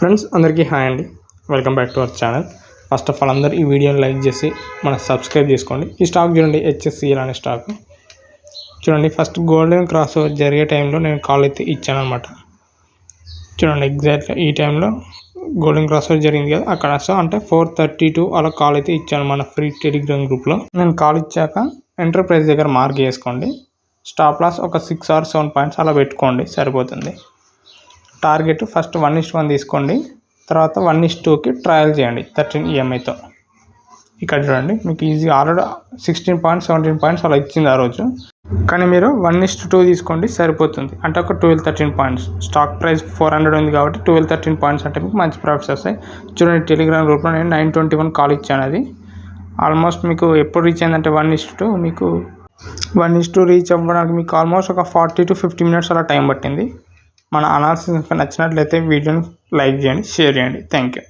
Friends అందరికీ hi అండి. Welcome back to our channel. First of all అందరూ ఈ వీడియోని లైక్ చేసి మన సబ్స్క్రైబ్ చేసుకోండి. ఈ స్టాక్ చూడండి, HSCL అనే స్టాక్ చూడండి. ఫస్ట్ గోల్డెన్ క్రాస్ జరిగే టైంలో నేను కాల్ అయితే ఇచ్చాను అనమాట. చూడండి ఎగ్జాక్ట్గా ఈ టైంలో గోల్డెన్ క్రాస్ జరిగింది కదా, అక్కడ సో అంటే 4:32 అలా కాల్ అయితే ఇచ్చాను మన ఫ్రీ టెలిగ్రామ్ గ్రూప్లో. నేను కాల్ ఇచ్చాక ఎంటర్ప్రైజ్ దగ్గర మార్క్ చేసుకోండి. స్టాప్ లాస్ ఒక 6 or 7 పాయింట్స్ అలా పెట్టుకోండి, సరిపోతుంది. టార్గెట్ ఫస్ట్ 1:1 తీసుకోండి, తర్వాత 1:2కి ట్రయల్ చేయండి 13 EMIతో. ఇక్కడ చూడండి మీకు ఈజీ ఆల్రెడీ 16 పాయింట్స్ 17 పాయింట్స్ అలా ఇచ్చింది ఆ రోజు, కానీ మీరు 1:2 తీసుకోండి సరిపోతుంది. అంటే ఒక 12-13 పాయింట్స్. స్టాక్ ప్రైస్ 400 ఉంది కాబట్టి 12-13 పాయింట్స్ అంటే మీకు మంచి ప్రాఫిట్స్ వస్తాయి. చూడండి టెలిగ్రామ్ గ్రూప్లో నేను 9:21 కాల్ ఇచ్చాను. అది ఆల్మోస్ట్ మీకు ఎప్పుడు రీచ్ అయిందంటే 1:2, మీకు 1:2 రీచ్ అవ్వడానికి మీకు ఆల్మోస్ట్ ఒక 40 to 50 minutes అలా టైం పట్టింది. మన అనాలిసిస్ నచ్చినట్లయితే వీడియోని లైక్ చేయండి, షేర్ చేయండి. Thank you.